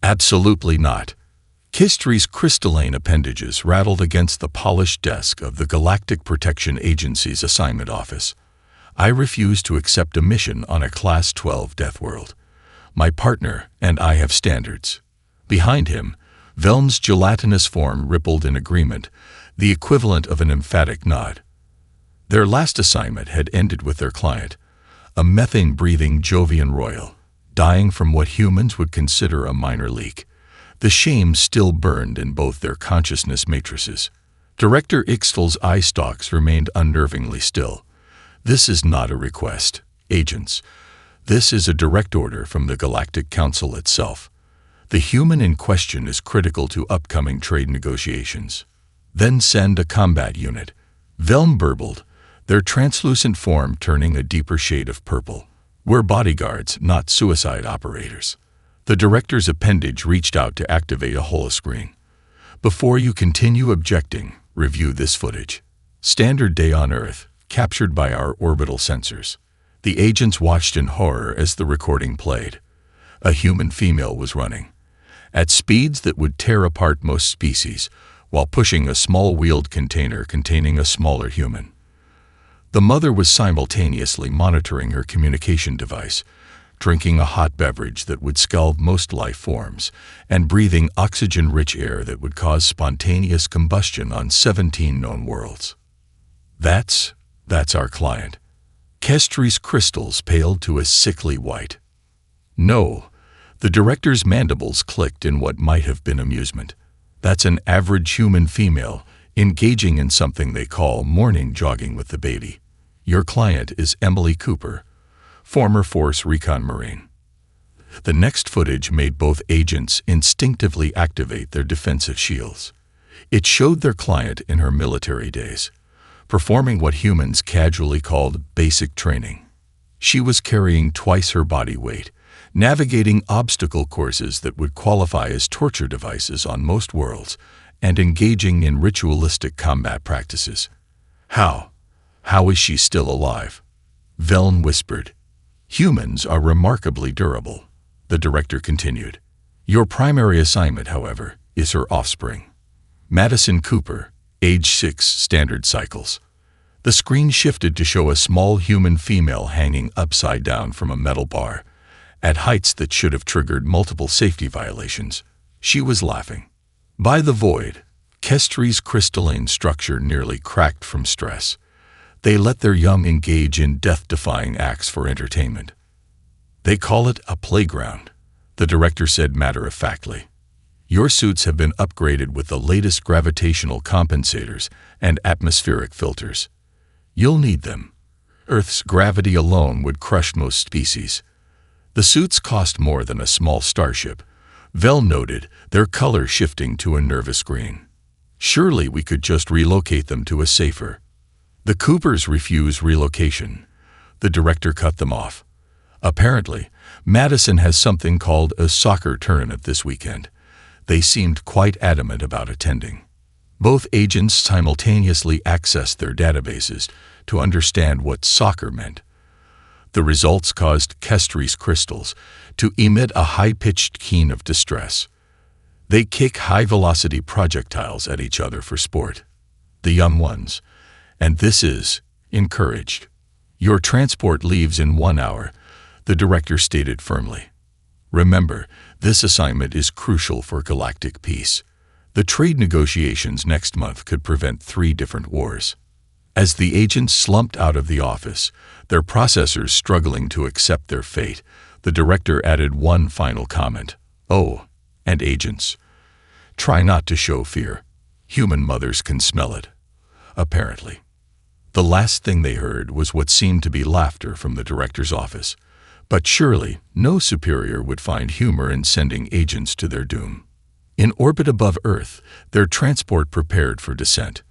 Absolutely not. Kistry's crystalline appendages rattled against the polished desk of the Galactic Protection Agency's assignment office. I refuse to accept a mission on a Class 12 Deathworld. My partner and I have standards. Behind him, Velm's gelatinous form rippled in agreement, the equivalent of an emphatic nod. Their last assignment had ended with their client, a methane-breathing Jovian royal, dying from what humans would consider a minor leak. The shame still burned in both their consciousness matrices. Director Ixtal's eye stalks remained unnervingly still. This is not a request, agents. This is a direct order from the Galactic Council itself. The human in question is critical to upcoming trade negotiations. Then send a combat unit. Velm burbled, their translucent form turning a deeper shade of purple. We're bodyguards, not suicide operators. The director's appendage reached out to activate a holoscreen. Before you continue objecting, review this footage. Standard day on Earth, captured by our orbital sensors. The agents watched in horror as the recording played. A human female was running, at speeds that would tear apart most species, while pushing a small wheeled container containing a smaller human. The mother was simultaneously monitoring her communication device, drinking a hot beverage that would scald most life forms, and breathing oxygen-rich air that would cause spontaneous combustion on 17 known worlds. That's our client. Kestry's crystals paled to a sickly white. No, the director's mandibles clicked in what might have been amusement. That's an average human female, engaging in something they call morning jogging with the baby. Your client is Emily Cooper, former Force Recon Marine. The next footage made both agents instinctively activate their defensive shields. It showed their client in her military days, performing what humans casually called basic training. She was carrying twice her body weight, navigating obstacle courses that would qualify as torture devices on most worlds, and engaging in ritualistic combat practices. How is she still alive? Velm whispered. Humans are remarkably durable, the director continued. Your primary assignment, however, is her offspring. Madison Cooper, age 6 standard cycles. The screen shifted to show a small human female hanging upside down from a metal bar, at heights that should have triggered multiple safety violations. She was laughing. By the void, Kestry's crystalline structure nearly cracked from stress. They let their young engage in death-defying acts for entertainment. They call it a playground, the director said matter-of-factly. Your suits have been upgraded with the latest gravitational compensators and atmospheric filters. You'll need them. Earth's gravity alone would crush most species. The suits cost more than a small starship, Velm noted, their color shifting to a nervous green. Surely we could just relocate them to a safer. The Coopers refuse relocation. The director cut them off. Apparently, Madison has something called a soccer tournament this weekend. They seemed quite adamant about attending. Both agents simultaneously accessed their databases to understand what soccer meant. The results caused Kestry's crystals to emit a high-pitched keen of distress. They kick high-velocity projectiles at each other for sport. The young ones. And this is encouraged. Your transport leaves in 1 hour, the director stated firmly. Remember, this assignment is crucial for galactic peace. The trade negotiations next month could prevent 3 different wars. As the agents slumped out of the office, their processors struggling to accept their fate, the director added one final comment. Oh, and agents, try not to show fear. Human mothers can smell it. Apparently. The last thing they heard was what seemed to be laughter from the director's office. But surely, no superior would find humor in sending agents to their doom. In orbit above Earth, their transport prepared for descent.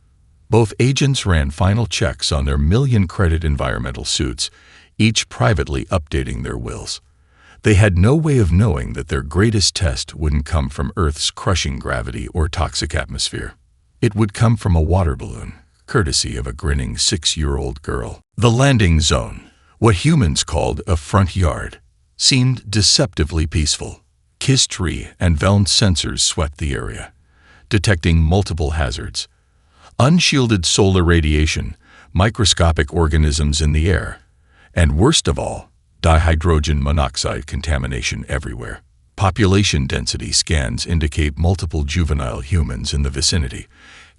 Both agents ran final checks on their million-credit environmental suits, each privately updating their wills. They had no way of knowing that their greatest test wouldn't come from Earth's crushing gravity or toxic atmosphere. It would come from a water balloon, courtesy of a grinning 6-year-old girl. The landing zone, what humans called a front yard, seemed deceptively peaceful. Kistri and Veln's sensors swept the area, detecting multiple hazards. Unshielded solar radiation, microscopic organisms in the air, and worst of all, dihydrogen monoxide contamination everywhere. Population density scans indicate multiple juvenile humans in the vicinity,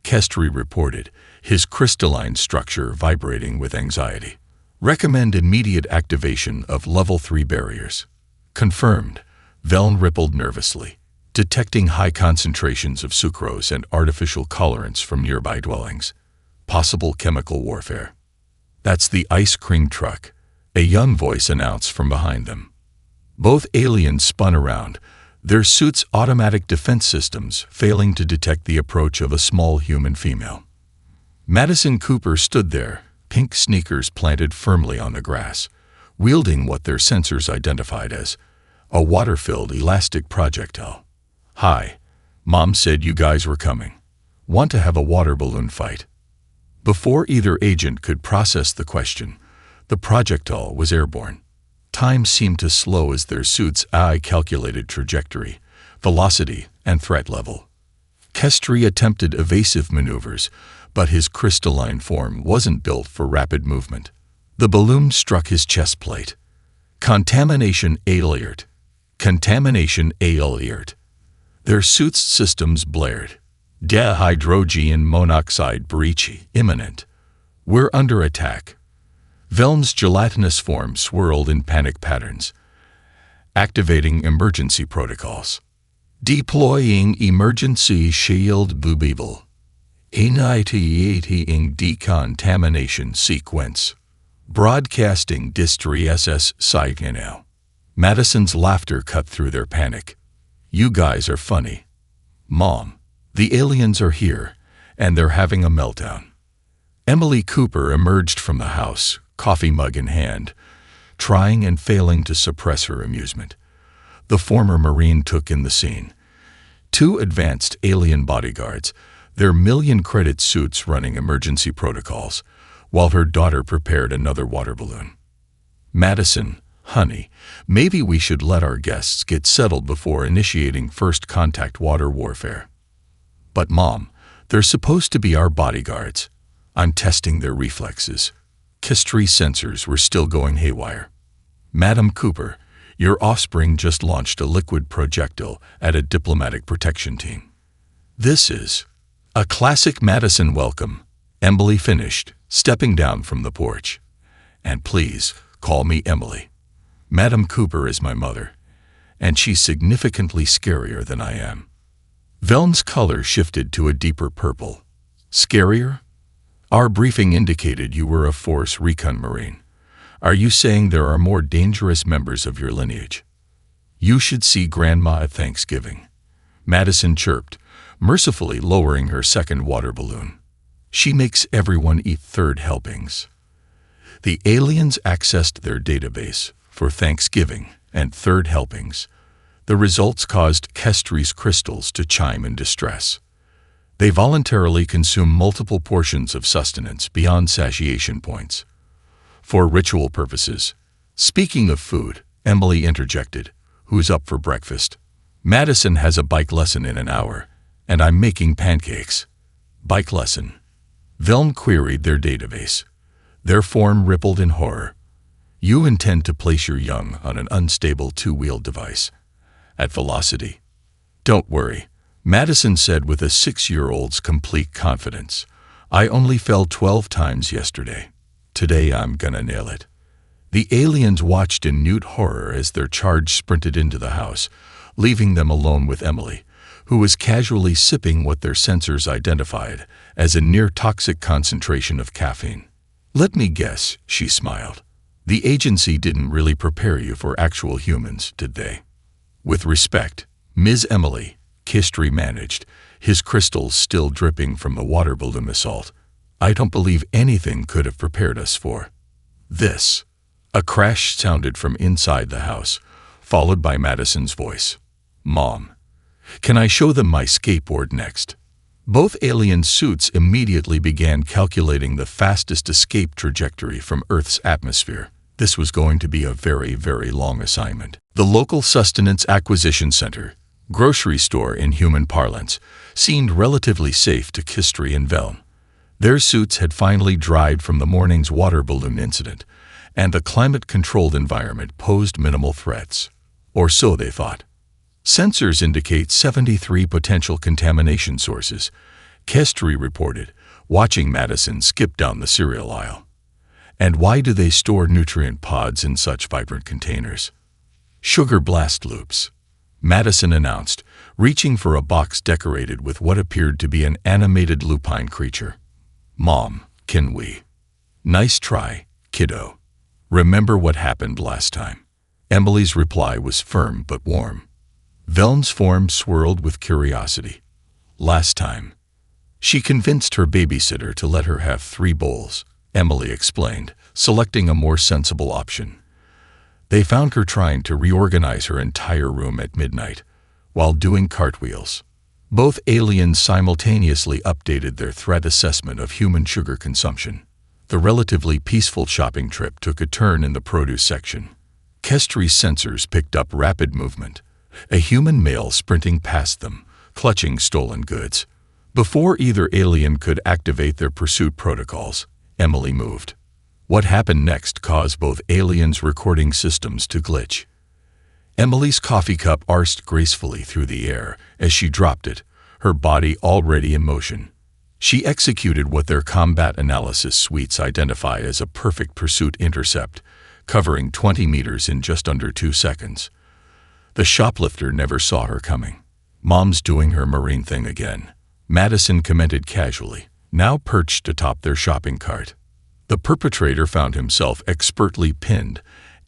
Kestri reported, his crystalline structure vibrating with anxiety. Recommend immediate activation of Level 3 barriers. Confirmed, Veln rippled nervously, detecting high concentrations of sucrose and artificial colorants from nearby dwellings. Possible chemical warfare. That's the ice cream truck, a young voice announced from behind them. Both aliens spun around, their suits' automatic defense systems failing to detect the approach of a small human female. Madison Cooper stood there, pink sneakers planted firmly on the grass, wielding what their sensors identified as a water-filled elastic projectile. "Hi, Mom said you guys were coming. Want to have a water balloon fight?" Before either agent could process the question, the projectile was airborne. Time seemed to slow as their suits' calculated trajectory, velocity, and threat level. Kestri attempted evasive maneuvers, but his crystalline form wasn't built for rapid movement. The balloon struck his chest plate. Contamination alert. Contamination alert. Their suits' systems blared. Dihydrogen monoxide breach imminent. We're under attack. Veln's gelatinous form swirled in panic patterns. Activating emergency protocols. Deploying emergency shield bubble. Initiating decontamination sequence. Broadcasting distress signal. Madison's laughter cut through their panic. "You guys are funny. Mom, the aliens are here, and they're having a meltdown." Emily Cooper emerged from the house, coffee mug in hand, trying and failing to suppress her amusement. The former Marine took in the scene. Two advanced alien bodyguards, their million-credit suits running emergency protocols, while her daughter prepared another water balloon. "Madison, honey, maybe we should let our guests get settled before initiating first contact water warfare." "But Mom, they're supposed to be our bodyguards. I'm testing their reflexes." Kestri sensors were still going haywire. "Madam Cooper, your offspring just launched a liquid projectile at a diplomatic protection team." "This is a classic Madison welcome," Emily finished, stepping down from the porch. "And please, call me Emily. Madam Cooper is my mother, and she's significantly scarier than I am." Veln's color shifted to a deeper purple. "Scarier? Our briefing indicated you were a Force Recon Marine. Are you saying there are more dangerous members of your lineage?" "You should see Grandma at Thanksgiving," Madison chirped, mercifully lowering her second water balloon. "She makes everyone eat third helpings." The aliens accessed their database for Thanksgiving and third helpings. The results caused Kestri's crystals to chime in distress. They voluntarily consume multiple portions of sustenance beyond satiation points. "For ritual purposes." "Speaking of food," Emily interjected, "who's up for breakfast?" "Madison has a bike lesson in an hour, and I'm making pancakes." "Bike lesson?" Veln queried their database. Their form rippled in horror. "You intend to place your young on an unstable two-wheeled device. At velocity." "Don't worry," Madison said with a 6-year-old's complete confidence. "I only fell 12 times yesterday. Today I'm gonna nail it." The aliens watched in mute horror as their charge sprinted into the house, leaving them alone with Emily, who was casually sipping what their sensors identified as a near-toxic concentration of caffeine. "Let me guess," she smiled. "The agency didn't really prepare you for actual humans, did they?" "With respect, Ms. Emily," Kistri managed, his crystals still dripping from the water balloon assault, "I don't believe anything could have prepared us for this." A crash sounded from inside the house, followed by Madison's voice. "Mom, can I show them my skateboard next?" Both alien suits immediately began calculating the fastest escape trajectory from Earth's atmosphere. This was going to be a very, very long assignment. The local sustenance acquisition center, grocery store in human parlance, seemed relatively safe to Kistry and Velm. Their suits had finally dried from the morning's water balloon incident, and the climate-controlled environment posed minimal threats. Or so they thought. Sensors indicate 73 potential contamination sources, Kistry reported, watching Madison skip down the cereal aisle. And why do they store nutrient pods in such vibrant containers? Sugar blast loops, Madison announced, reaching for a box decorated with what appeared to be an animated lupine creature. Mom, can we? Nice try, kiddo. Remember what happened last time? Emily's reply was firm but warm. Velm's form swirled with curiosity. Last time. She convinced her babysitter to let her have 3 bowls, Emily explained, selecting a more sensible option. They found her trying to reorganize her entire room at midnight, while doing cartwheels. Both aliens simultaneously updated their threat assessment of human sugar consumption. The relatively peaceful shopping trip took a turn in the produce section. Kistry's sensors picked up rapid movement, a human male sprinting past them, clutching stolen goods. Before either alien could activate their pursuit protocols, Emily moved. What happened next caused both aliens' recording systems to glitch. Emily's coffee cup arced gracefully through the air as she dropped it, her body already in motion. She executed what their combat analysis suites identify as a perfect pursuit intercept, covering 20 meters in just under 2 seconds. The shoplifter never saw her coming. Mom's doing her marine thing again, Madison commented casually, now perched atop their shopping cart. The perpetrator found himself expertly pinned,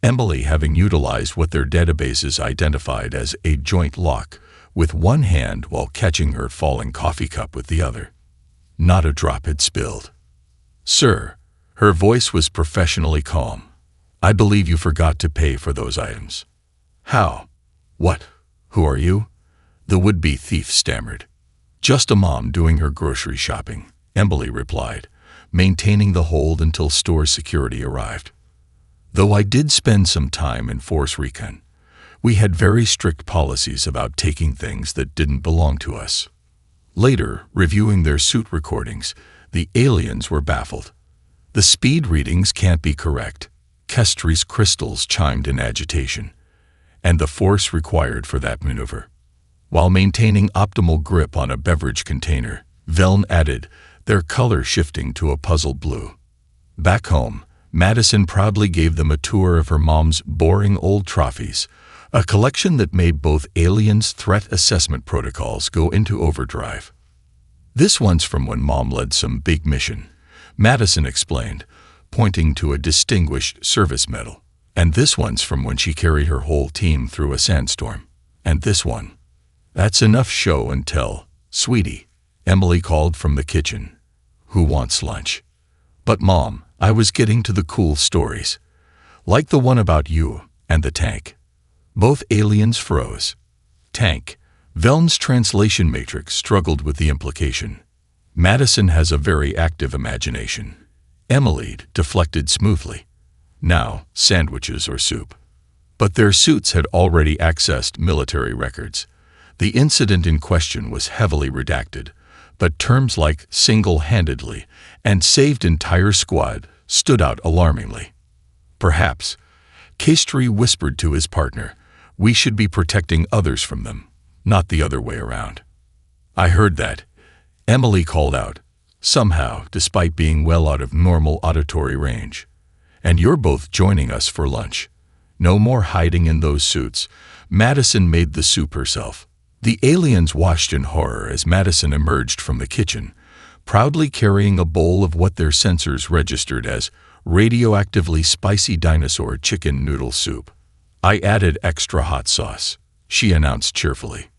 Emily having utilized what their databases identified as a joint lock, with one hand while catching her falling coffee cup with the other. Not a drop had spilled. Sir, her voice was professionally calm. I believe you forgot to pay for those items. How? What? Who are you? The would-be thief stammered. Just a mom doing her grocery shopping, Emily replied, maintaining the hold until store security arrived. Though I did spend some time in Force Recon, we had very strict policies about taking things that didn't belong to us. Later, reviewing their suit recordings, the aliens were baffled. The speed readings can't be correct, Kistry's crystals chimed in agitation, and the force required for that maneuver. While maintaining optimal grip on a beverage container, Velm added, their color shifting to a puzzled blue. Back home, Madison proudly gave them a tour of her mom's boring old trophies, a collection that made both aliens' threat assessment protocols go into overdrive. This one's from when Mom led some big mission, Madison explained, pointing to a distinguished service medal. And this one's from when she carried her whole team through a sandstorm. And this one. That's enough show and tell, sweetie, Emily called from the kitchen. Who wants lunch? But Mom, I was getting to the cool stories. Like the one about you and the tank. Both aliens froze. Tank. Velm's translation matrix struggled with the implication. Madison has a very active imagination. Emily deflected smoothly. Now, sandwiches or soup. But their suits had already accessed military records. The incident in question was heavily redacted, but terms like single-handedly and saved entire squad stood out alarmingly. Perhaps, Kistry whispered to his partner, we should be protecting others from them, not the other way around. I heard that, Emily called out, somehow despite being well out of normal auditory range. And you're both joining us for lunch. No more hiding in those suits. Madison made the soup herself. The aliens watched in horror as Madison emerged from the kitchen, proudly carrying a bowl of what their sensors registered as radioactively spicy dinosaur chicken noodle soup. I added extra hot sauce, she announced cheerfully.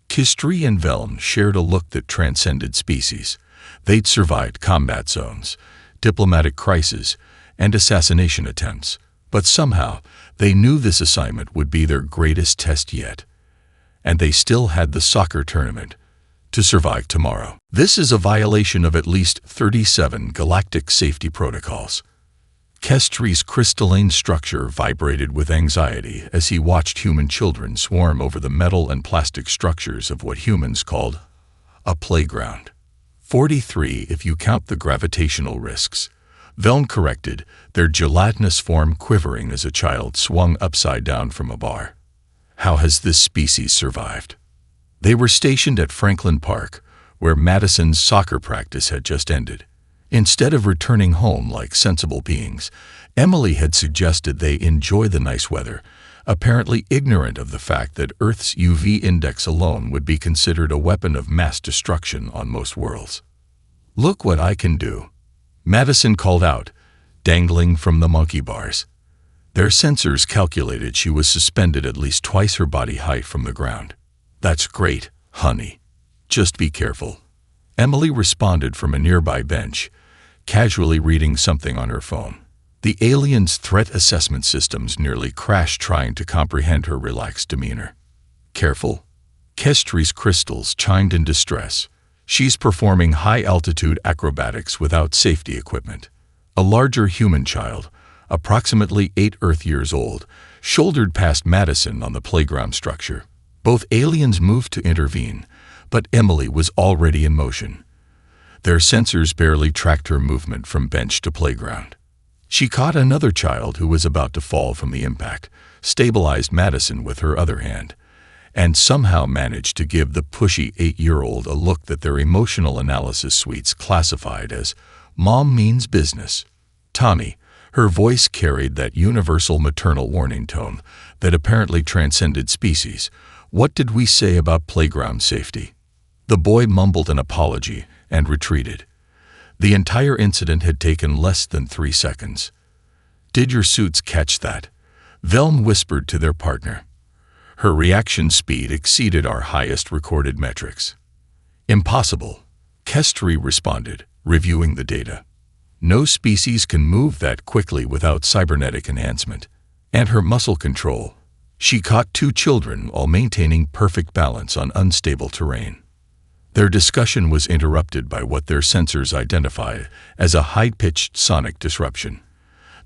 Kistry and Velm shared a look that transcended species. They'd survived combat zones, diplomatic crises, and assassination attempts, but somehow they knew this assignment would be their greatest test yet. And they still had the soccer tournament to survive tomorrow. This is a violation of at least 37 galactic safety protocols. Kestri's crystalline structure vibrated with anxiety as he watched human children swarm over the metal and plastic structures of what humans called a playground. 43 if you count the gravitational risks. Veln corrected, their gelatinous form quivering as a child swung upside down from a bar. How has this species survived? They were stationed at Franklin Park, where Madison's soccer practice had just ended. Instead of returning home like sensible beings, Emily had suggested they enjoy the nice weather, apparently ignorant of the fact that Earth's UV index alone would be considered a weapon of mass destruction on most worlds. "Look what I can do," Madison called out, dangling from the monkey bars. Their sensors calculated she was suspended at least twice her body height from the ground. "That's great, honey. Just be careful." Emily responded from a nearby bench, casually reading something on her phone. The aliens' threat assessment systems nearly crashed trying to comprehend her relaxed demeanor. "Careful." Kestri's crystals chimed in distress. "She's performing high-altitude acrobatics without safety equipment." A larger human child, approximately 8 Earth years old, shouldered past Madison on the playground structure. Both aliens moved to intervene, but Emily was already in motion. Their sensors barely tracked her movement from bench to playground. She caught another child who was about to fall from the impact, stabilized Madison with her other hand, and somehow managed to give the pushy 8-year-old a look that their emotional analysis suites classified as "Mom means business." "Tommy," her voice carried that universal maternal warning tone that apparently transcended species. "What did we say about playground safety?" The boy mumbled an apology and retreated. The entire incident had taken less than 3 seconds. "Did your suits catch that?" Velm whispered to their partner. Her reaction speed exceeded our highest recorded metrics. "Impossible," Kestri responded, reviewing the data. "No species can move that quickly without cybernetic enhancement." And her muscle control. She caught 2 children while maintaining perfect balance on unstable terrain. Their discussion was interrupted by what their sensors identified as a high-pitched sonic disruption.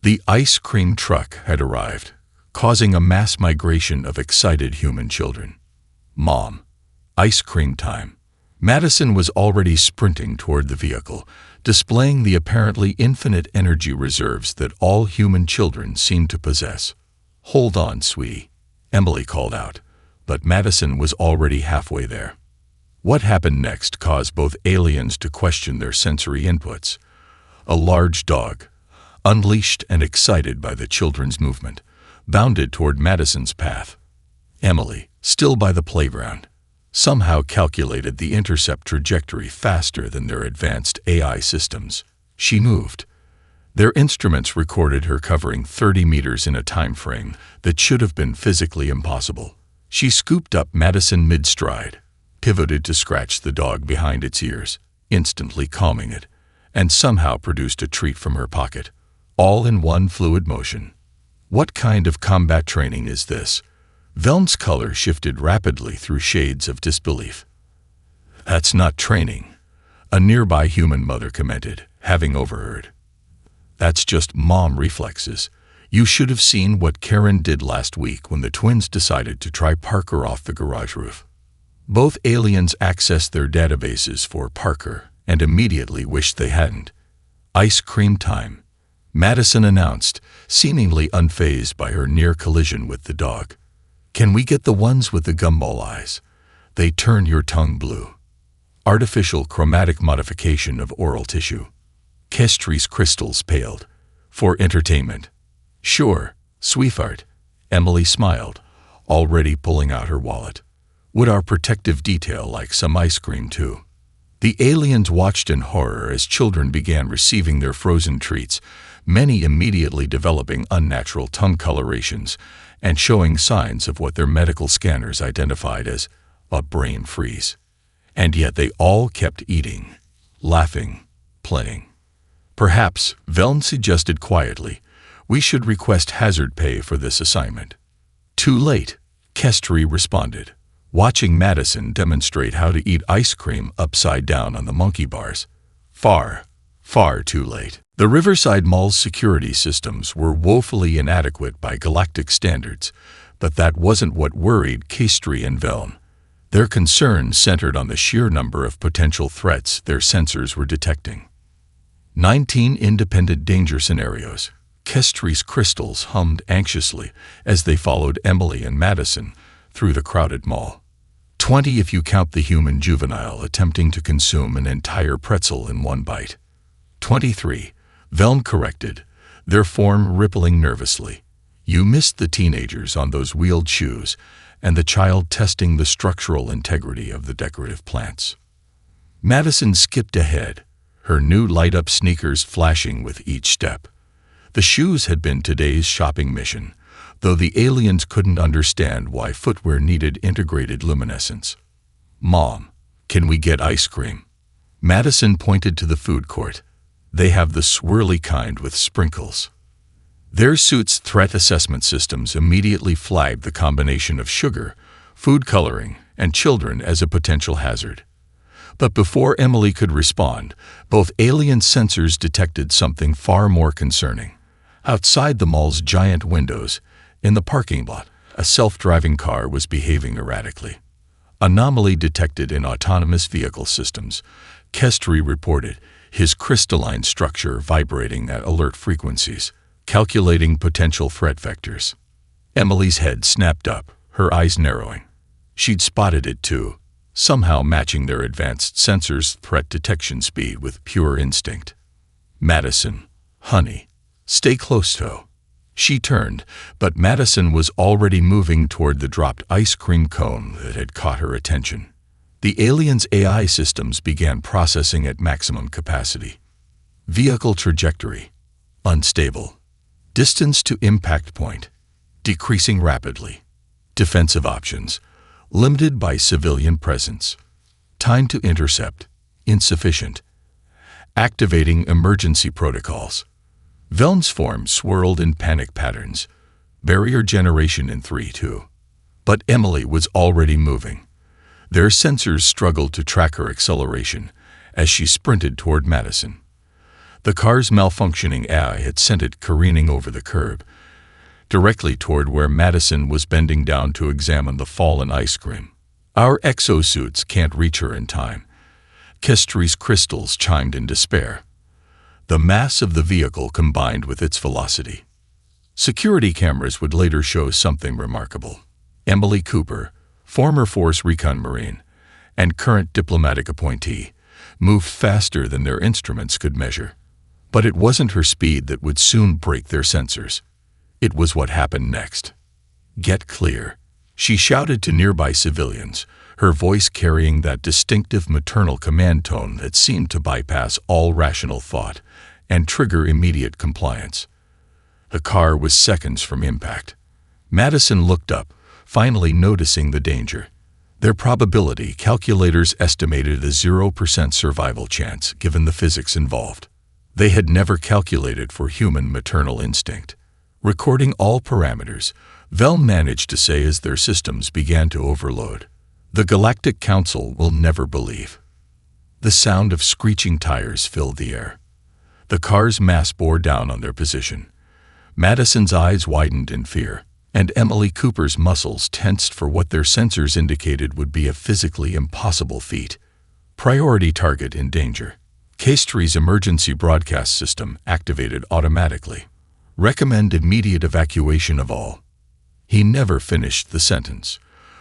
The ice cream truck had arrived, causing a mass migration of excited human children. "Mom, ice cream time." Madison was already sprinting toward the vehicle, displaying the apparently infinite energy reserves that all human children seemed to possess. "Hold on, sweetie," Emily called out, but Madison was already halfway there. What happened next caused both aliens to question their sensory inputs. A large dog, unleashed and excited by the children's movement, bounded toward Madison's path. Emily, still by the playground, somehow calculated the intercept trajectory faster than their advanced AI systems. She moved. Their instruments recorded her covering 30 meters in a time frame that should have been physically impossible. She scooped up Madison mid-stride, pivoted to scratch the dog behind its ears, instantly calming it, and somehow produced a treat from her pocket, all in one fluid motion. What kind of combat training is this? Veln's color shifted rapidly through shades of disbelief. "That's not training," a nearby human mother commented, having overheard. "That's just mom reflexes. You should have seen what Karen did last week when the twins decided to try Parker off the garage roof." Both aliens accessed their databases for Parker and immediately wished they hadn't. "Ice cream time," Madison announced, seemingly unfazed by her near collision with the dog. "Can we get the ones with the gumball eyes? They turn your tongue blue." Artificial chromatic modification of oral tissue. Kestri's crystals paled. "For entertainment." "Sure, sweetheart," Emily smiled, already pulling out her wallet. "Would our protective detail like some ice cream too?" The aliens watched in horror as children began receiving their frozen treats, many immediately developing unnatural tongue colorations and showing signs of what their medical scanners identified as a brain freeze. And yet they all kept eating, laughing, playing. "Perhaps," Veln suggested quietly, "we should request hazard pay for this assignment." "Too late," Kestri responded, watching Madison demonstrate how to eat ice cream upside down on the monkey bars. Far, Far too late. The Riverside Mall's security systems were woefully inadequate by galactic standards, but that wasn't what worried Kastri and Velm. Their concerns centered on the sheer number of potential threats their sensors were detecting. 19 independent danger scenarios. Kastri's crystals hummed anxiously as they followed Emily and Madison through the crowded mall. 20 if you count the human juvenile attempting to consume an entire pretzel in one bite. 23. Velm corrected, their form rippling nervously. You missed the teenagers on those wheeled shoes and the child testing the structural integrity of the decorative plants. Madison skipped ahead, her new light-up sneakers flashing with each step. The shoes had been today's shopping mission, though the aliens couldn't understand why footwear needed integrated luminescence. Mom, can we get ice cream? Madison pointed to the food court. They have the swirly kind with sprinkles. Their suit's threat assessment systems immediately flagged the combination of sugar, food coloring, and children as a potential hazard. But before Emily could respond, both alien sensors detected something far more concerning. Outside the mall's giant windows, in the parking lot, a self-driving car was behaving erratically. Anomaly detected in autonomous vehicle systems, Kastri reported, his crystalline structure vibrating at alert frequencies, calculating potential threat vectors. Emily's head snapped up, her eyes narrowing. She'd spotted it too, somehow matching their advanced sensors' threat detection speed with pure instinct. Madison, honey, stay close to. She turned, but Madison was already moving toward the dropped ice cream cone that had caught her attention. The aliens' AI systems began processing at maximum capacity. Vehicle trajectory, unstable. Distance to impact point, decreasing rapidly. Defensive options, limited by civilian presence. Time to intercept, insufficient. Activating emergency protocols. Velm's form swirled in panic patterns. Barrier generation in 3-2. But Emily was already moving. Their sensors struggled to track her acceleration as she sprinted toward Madison. The car's malfunctioning AI had sent it careening over the curb, directly toward where Madison was bending down to examine the fallen ice cream. Our exosuits can't reach her in time. Kastri's crystals chimed in despair. The mass of the vehicle combined with its velocity. Security cameras would later show something remarkable. Emily Cooper, former Force Recon Marine, and current diplomatic appointee, moved faster than their instruments could measure. But it wasn't her speed that would soon break their sensors. It was what happened next. Get clear, she shouted to nearby civilians, her voice carrying that distinctive maternal command tone that seemed to bypass all rational thought and trigger immediate compliance. The car was seconds from impact. Madison looked up, finally noticing the danger. Their probability calculators estimated a 0% survival chance given the physics involved. They had never calculated for human maternal instinct. Recording all parameters, Velm managed to say as their systems began to overload, "The Galactic Council will never believe." The sound of screeching tires filled the air. The car's mass bore down on their position. Madison's eyes widened in fear, and Emily Cooper's muscles tensed for what their sensors indicated would be a physically impossible feat. Priority target in danger. Kastri's emergency broadcast system activated automatically. Recommend immediate evacuation of all. He never finished the sentence.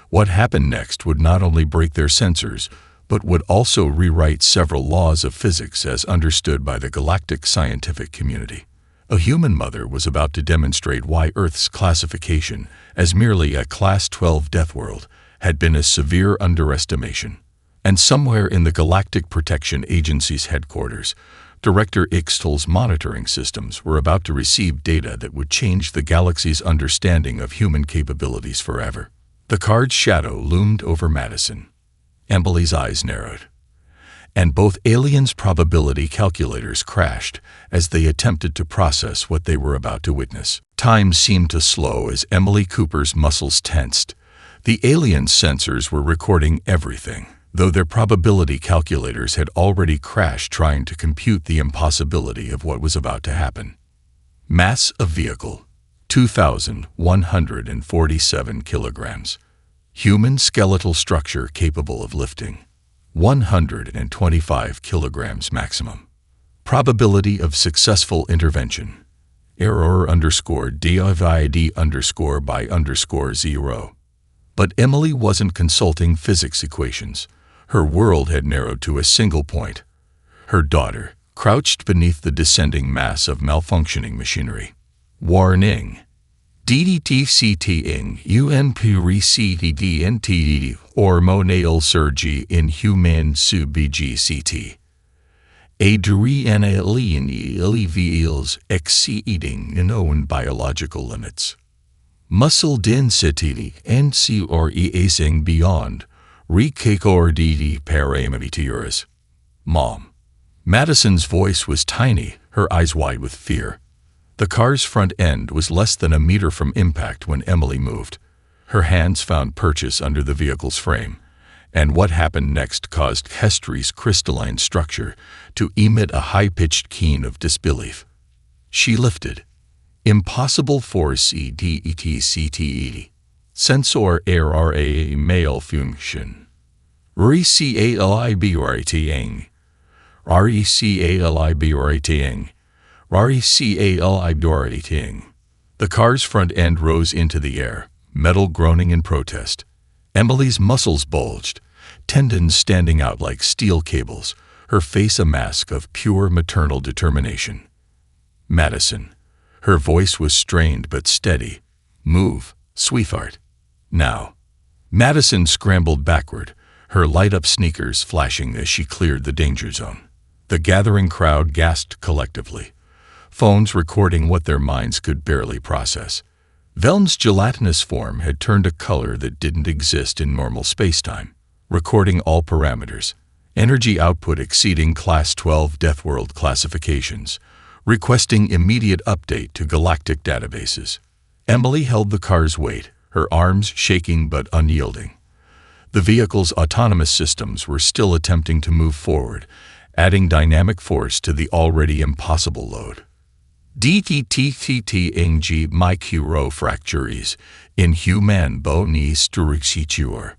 What happened next would not only break their sensors, but would also rewrite several laws of physics as understood by the galactic scientific community. A human mother was about to demonstrate why Earth's classification as merely a Class 12 Deathworld had been a severe underestimation. And somewhere in the Galactic Protection Agency's headquarters, Director Ixtal's monitoring systems were about to receive data that would change the galaxy's understanding of human capabilities forever. The car's shadow loomed over Madison. Emily's eyes narrowed. And both aliens' probability calculators crashed as they attempted to process what they were about to witness. Time seemed to slow as Emily Cooper's muscles tensed. The aliens' sensors were recording everything. though their probability calculators had already crashed trying to compute the impossibility of what was about to happen. Mass of vehicle, 2,147 kilograms. Human skeletal structure capable of lifting, 125 kilograms maximum. Probability of successful intervention, error_divid_by_0. But Emily wasn't consulting physics equations. Her world had narrowed to a single point. Her daughter, crouched beneath the descending mass of malfunctioning machinery. Warning. DDTCTing UNPRECTDNTD hormonal surgery in human subGCT. Adrenaline exceeding known biological limits. Muscle density NCREAsing beyond recorded parameters. Mom. Madison's voice was tiny, her eyes wide with fear. The car's front end was less than a meter from impact when Emily moved. Her hands found purchase under the vehicle's frame, and what happened next caused Kestri's crystalline structure to emit a high-pitched keen of disbelief. She lifted. Impossible force EDETCTE. Sensor error malfunction. RECALIBRATing. RECALIBRATing. RECALIBRATing. The car's front end rose into the air, metal groaning in protest. Emily's muscles bulged, tendons standing out like steel cables, her face a mask of pure maternal determination. Madison. Her voice was strained but steady. Move, sweetheart. Now. Madison scrambled backward, her light-up sneakers flashing as she cleared the danger zone. The gathering crowd gasped collectively, phones recording what their minds could barely process. Veln's gelatinous form had turned a color that didn't exist in normal spacetime, recording all parameters, energy output exceeding Class 12 Deathworld classifications, requesting immediate update to Galactic databases. Emily held the car's weight, her arms shaking but unyielding. The vehicle's autonomous systems were still attempting to move forward, adding dynamic force to the already impossible load. DTTTTNG microfractures in human bony structure.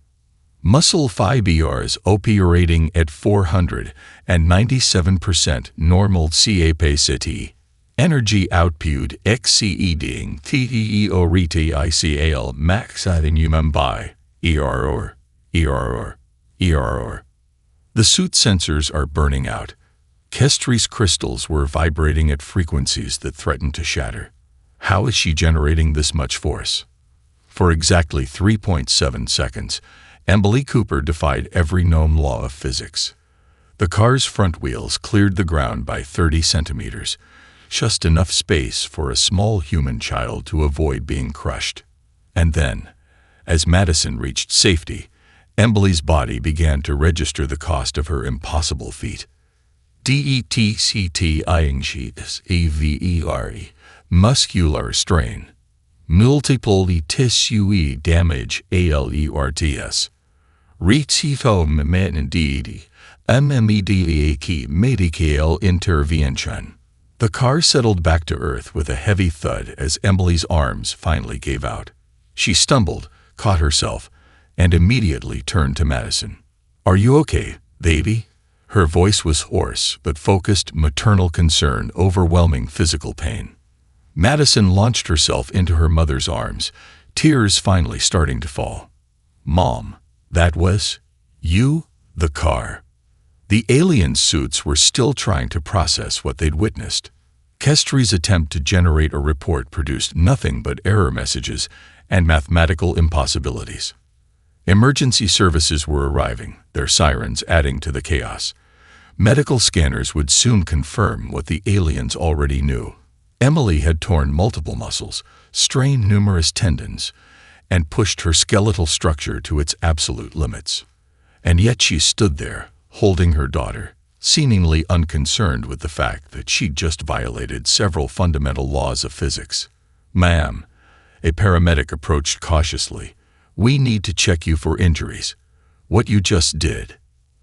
Muscle fibers operating at 497% normal capacity. Energy output exceeding TEORETICAL maximum human by ERR. The suit sensors are burning out. Kestri's crystals were vibrating at frequencies that threatened to shatter. How is she generating this much force? For exactly 3.7 seconds, Emily Cooper defied every known law of physics. The car's front wheels cleared the ground by 30 centimeters, just enough space for a small human child to avoid being crushed. And then, as Madison reached safety, Emily's body began to register the cost of her impossible feat. DETCTINGSEVERE, muscular strain, multiple tissue damage ALERTS, retifommenidity, MMEDAK medical intervention. The car settled back to earth with a heavy thud as Emily's arms finally gave out. She stumbled, caught herself, and immediately turned to Madison. "Are you okay, baby?" Her voice was hoarse but focused, maternal concern overwhelming physical pain. Madison launched herself into her mother's arms, tears finally starting to fall. "Mom, that was you?" The car. The alien suits were still trying to process what they'd witnessed. Kestri's attempt to generate a report produced nothing but error messages and mathematical impossibilities. Emergency services were arriving, their sirens adding to the chaos. Medical scanners would soon confirm what the aliens already knew. Emily had torn multiple muscles, strained numerous tendons, and pushed her skeletal structure to its absolute limits. And yet she stood there, holding her daughter, seemingly unconcerned with the fact that she'd just violated several fundamental laws of physics. "Ma'am," a paramedic approached cautiously, "we need to check you for injuries. What you just did,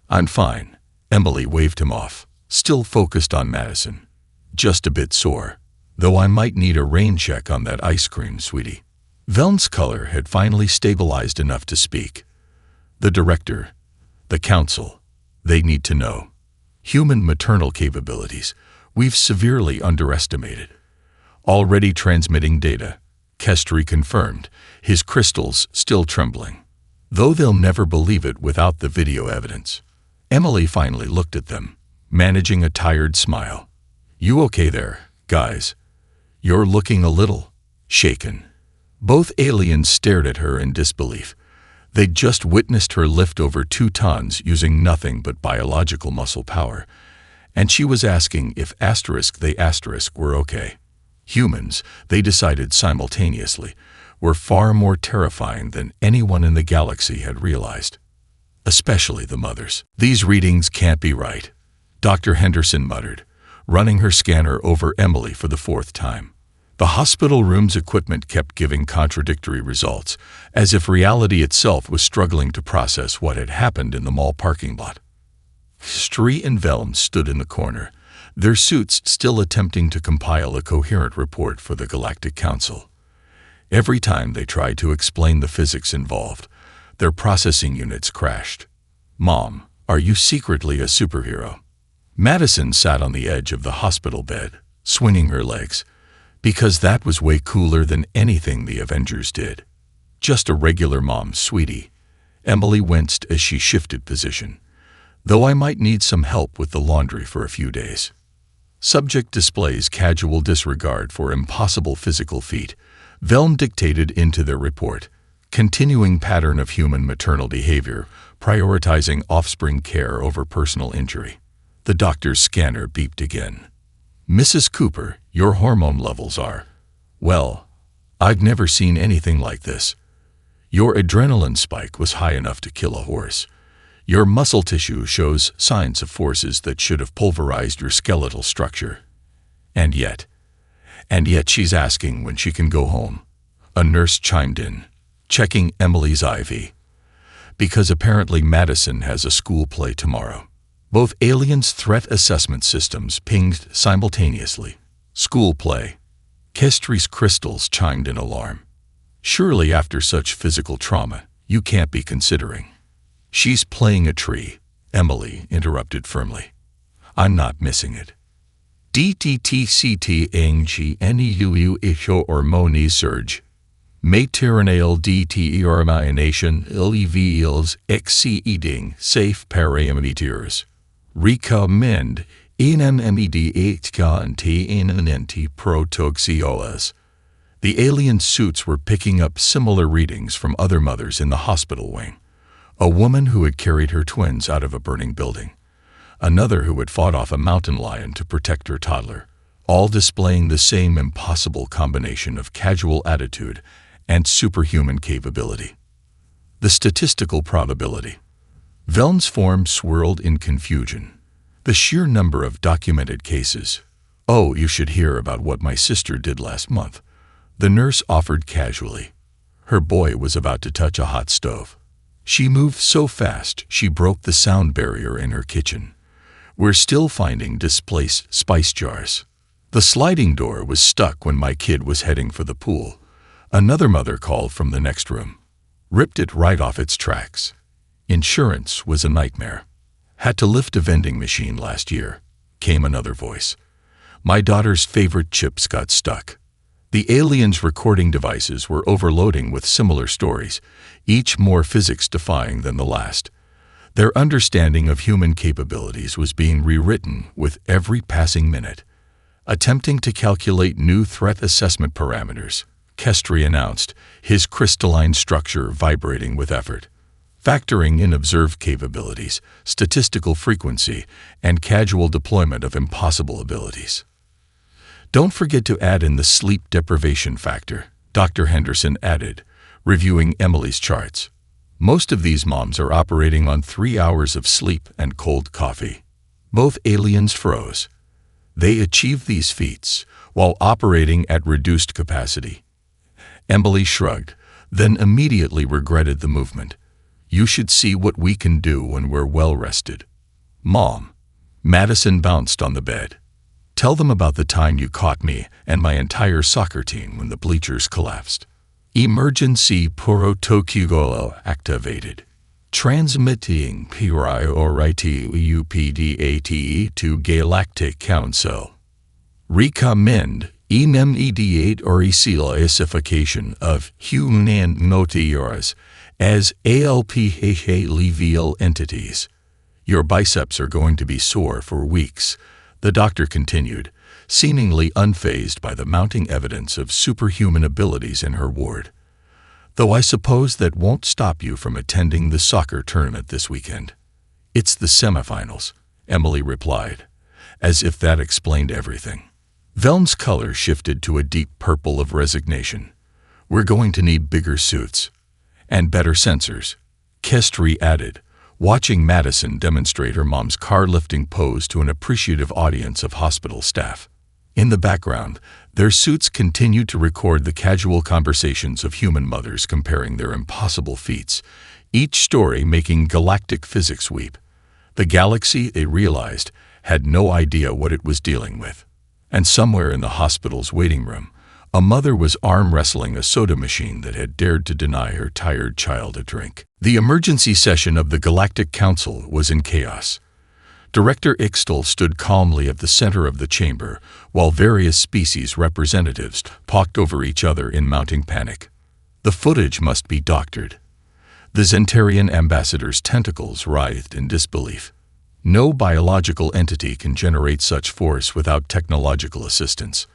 I'm fine. Emily waved him off, still focused on Madison. Just a bit sore, though I might need a rain check on that ice cream, sweetie. Velm's color had finally stabilized enough to speak. The director, the council, they need to know. Human maternal capabilities, we've severely underestimated. Already transmitting data, Kestri confirmed, his crystals still trembling. Though they'll never believe it without the video evidence. Emily finally looked at them, managing a tired smile. You okay there, guys? You're looking a little shaken. Both aliens stared at her in disbelief. They'd just witnessed her lift over 2 tons using nothing but biological muscle power, and she was asking if they were okay. Humans, they decided simultaneously, were far more terrifying than anyone in the galaxy had realized. Especially the mothers. These readings can't be right, Dr. Henderson muttered, running her scanner over Emily for the 4th time. The hospital room's equipment kept giving contradictory results, as if reality itself was struggling to process what had happened in the mall parking lot. Stree and Velm stood in the corner, their suits still attempting to compile a coherent report for the Galactic Council. Every time they tried to explain the physics involved, their processing units crashed. Mom, are you secretly a superhero? Madison sat on the edge of the hospital bed, swinging her legs, because that was way cooler than anything the Avengers did. Just a regular mom, sweetie. Emily winced as she shifted position. Though I might need some help with the laundry for a few days. Subject displays casual disregard for impossible physical feat, Velm dictated into their report. Continuing pattern of human maternal behavior, prioritizing offspring care over personal injury. The doctor's scanner beeped again. Mrs. Cooper, your hormone levels are... Well, I've never seen anything like this. Your adrenaline spike was high enough to kill a horse. Your muscle tissue shows signs of forces that should have pulverized your skeletal structure. And yet she's asking when she can go home. A nurse chimed in, checking Emily's IV. Because apparently Madison has a school play tomorrow. Both aliens' threat assessment systems pinged simultaneously. School play. Kestri's crystals chimed in alarm. Surely after such physical trauma, you can't be considering. She's playing a tree, Emily interrupted firmly. I'm not missing it. DTTCT NGNEUU isho hormoni surge. Maternal determination reveals exceeding safe parameters. Recommend NMED8 protoxiolas. The alien suits were picking up similar readings from other mothers in the hospital wing. A woman who had carried her twins out of a burning building. Another who had fought off a mountain lion to protect her toddler, all displaying the same impossible combination of casual attitude and superhuman capability. The statistical probability. Velm's form swirled in confusion. The sheer number of documented cases. Oh, you should hear about what my sister did last month. The nurse offered casually. Her boy was about to touch a hot stove. She moved so fast she broke the sound barrier in her kitchen. We're still finding displaced spice jars. The sliding door was stuck when my kid was heading for the pool. Another mother called from the next room. Ripped it right off its tracks. Insurance was a nightmare. Had to lift a vending machine last year, came another voice. My daughter's favorite chips got stuck. The aliens' recording devices were overloading with similar stories, each more physics-defying than the last. Their understanding of human capabilities was being rewritten with every passing minute. Attempting to calculate new threat assessment parameters, Kestri announced, his crystalline structure vibrating with effort. Factoring in observed capabilities, statistical frequency, and casual deployment of impossible abilities. Don't forget to add in the sleep deprivation factor, Dr. Henderson added, reviewing Emily's charts. Most of these moms are operating on 3 hours of sleep and cold coffee. Both aliens froze. They achieved these feats while operating at reduced capacity. Emily shrugged, then immediately regretted the movement. You should see what we can do when we're well rested. Mom. Madison bounced on the bed. Tell them about the time you caught me and my entire soccer team when the bleachers collapsed. Emergency protocol activated. Transmitting priority UPDATE to Galactic Council. Recommend immediate or classification of human notiers as ALPHA legal entities. Your biceps are going to be sore for weeks, the doctor continued, seemingly unfazed by the mounting evidence of superhuman abilities in her ward. Though I suppose that won't stop you from attending the soccer tournament this weekend. It's the semifinals, Emily replied, as if that explained everything. Velm's color shifted to a deep purple of resignation. We're going to need bigger suits. And better sensors, Kestri added, watching Madison demonstrate her mom's car-lifting pose to an appreciative audience of hospital staff. In the background, their suits continued to record the casual conversations of human mothers comparing their impossible feats, each story making galactic physics weep. The galaxy, they realized, had no idea what it was dealing with. And somewhere in the hospital's waiting room, a mother was arm wrestling a soda machine that had dared to deny her tired child a drink. The emergency session of the Galactic Council was in chaos. Director Ixtal stood calmly at the center of the chamber, while various species representatives talked over each other in mounting panic. The footage must be doctored. The Zentarian ambassador's tentacles writhed in disbelief. No biological entity can generate such force without technological assistance.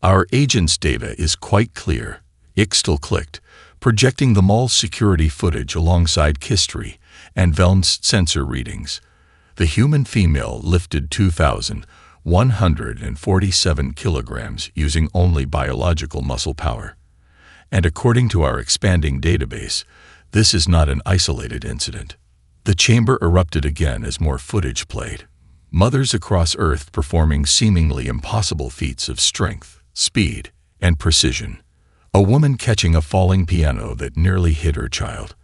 Our agent's data is quite clear, Ixtal clicked, projecting the mall's security footage alongside Kistry and Velm's sensor readings. The human female lifted 2,147 kilograms using only biological muscle power. And according to our expanding database, this is not an isolated incident. The chamber erupted again as more footage played. Mothers across Earth performing seemingly impossible feats of strength, speed, and precision. A woman catching a falling piano that nearly hit her child.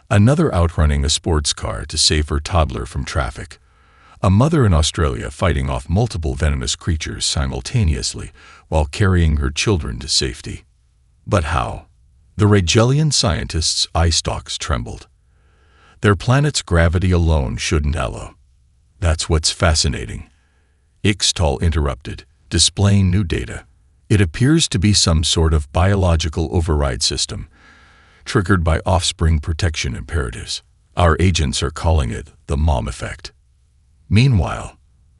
Another outrunning a sports car to save her toddler from traffic. A mother in Australia fighting off multiple venomous creatures simultaneously while carrying her children to safety. But how? The Regelian scientists' eye stalks trembled. Their planet's gravity alone shouldn't allow. That's what's fascinating. Ixtal interrupted, displaying new data. It appears to be some sort of biological override system, triggered by offspring protection imperatives. Our agents are calling it the mom effect. Meanwhile,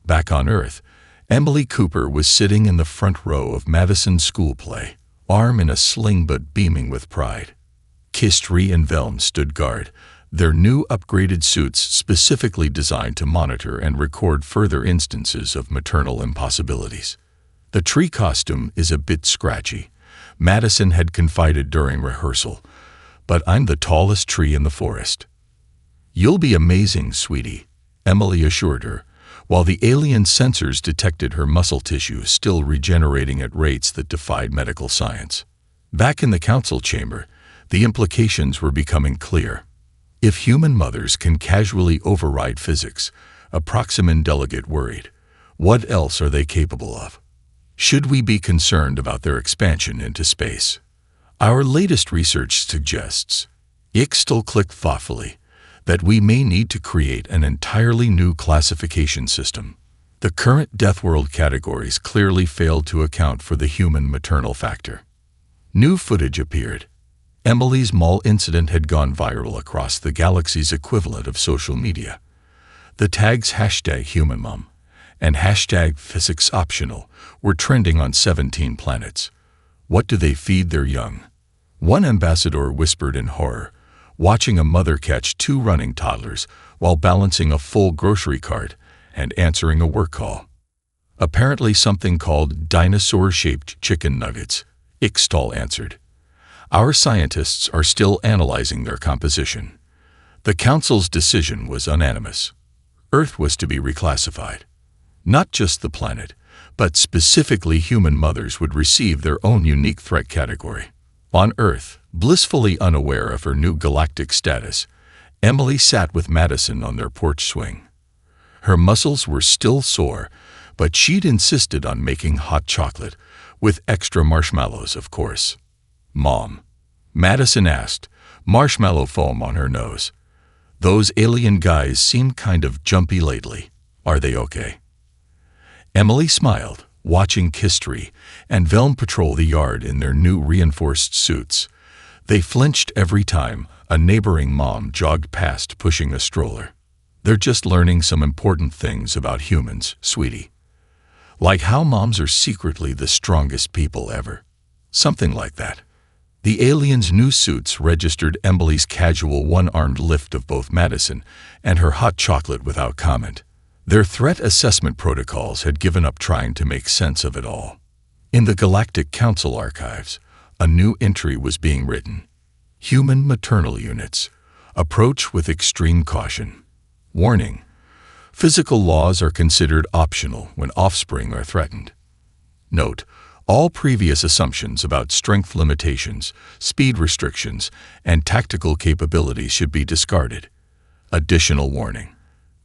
back on Earth, Emily Cooper was sitting in the front row of Madison's school play, arm in a sling but beaming with pride. Kistry and Velm stood guard, their new upgraded suits specifically designed to monitor and record further instances of maternal impossibilities. The tree costume is a bit scratchy, Madison had confided during rehearsal, but I'm the tallest tree in the forest. You'll be amazing, sweetie, Emily assured her, while the alien sensors detected her muscle tissue still regenerating at rates that defied medical science. Back in the council chamber, the implications were becoming clear. If human mothers can casually override physics, a Proximan delegate worried, what else are they capable of? Should we be concerned about their expansion into space? Our latest research suggests, Ixtal clicked thoughtfully, that we may need to create an entirely new classification system. The current Deathworld categories clearly failed to account for the human maternal factor. New footage appeared. Emily's mall incident had gone viral across the galaxy's equivalent of social media. The tags #HumanMom and #PhysicsOptional were trending on 17 planets. What do they feed their young? One ambassador whispered in horror, watching a mother catch 2 running toddlers while balancing a full grocery cart and answering a work call. Apparently something called dinosaur-shaped chicken nuggets, Ixtal answered. Our scientists are still analyzing their composition. The Council's decision was unanimous. Earth was to be reclassified. Not just the planet, but specifically human mothers would receive their own unique threat category. On Earth, blissfully unaware of her new galactic status, Emily sat with Madison on their porch swing. Her muscles were still sore, but she'd insisted on making hot chocolate, with extra marshmallows, of course. "Mom," Madison asked, marshmallow foam on her nose. "Those alien guys seem kind of jumpy lately. Are they okay?" Emily smiled, watching Kistry and Velm patrol the yard in their new reinforced suits. They flinched every time a neighboring mom jogged past pushing a stroller. "They're just learning some important things about humans, sweetie. Like how moms are secretly the strongest people ever." Something like that. The aliens' new suits registered Emily's casual one-armed lift of both Madison and her hot chocolate without comment. Their threat assessment protocols had given up trying to make sense of it all. In the Galactic Council archives, a new entry was being written. "Human maternal units. Approach with extreme caution. Warning: physical laws are considered optional when offspring are threatened. Note: all previous assumptions about strength limitations, speed restrictions, and tactical capabilities should be discarded. Additional warning: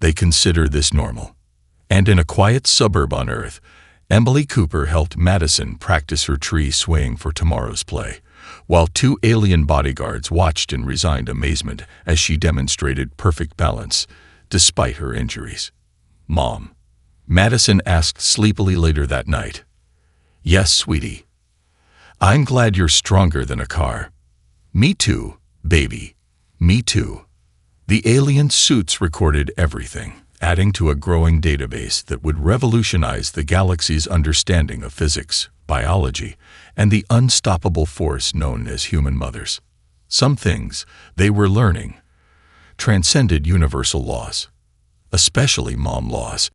they consider this normal." And in a quiet suburb on Earth, Emily Cooper helped Madison practice her tree swaying for tomorrow's play, while two alien bodyguards watched in resigned amazement as she demonstrated perfect balance, despite her injuries. "Mom," Madison asked sleepily later that night. "Yes, sweetie. I'm glad you're stronger than a car." "Me too, baby. Me too." The alien suits recorded everything, adding to a growing database that would revolutionize the galaxy's understanding of physics, biology, and the unstoppable force known as human mothers. Some things they were learning transcended universal laws, especially mom laws.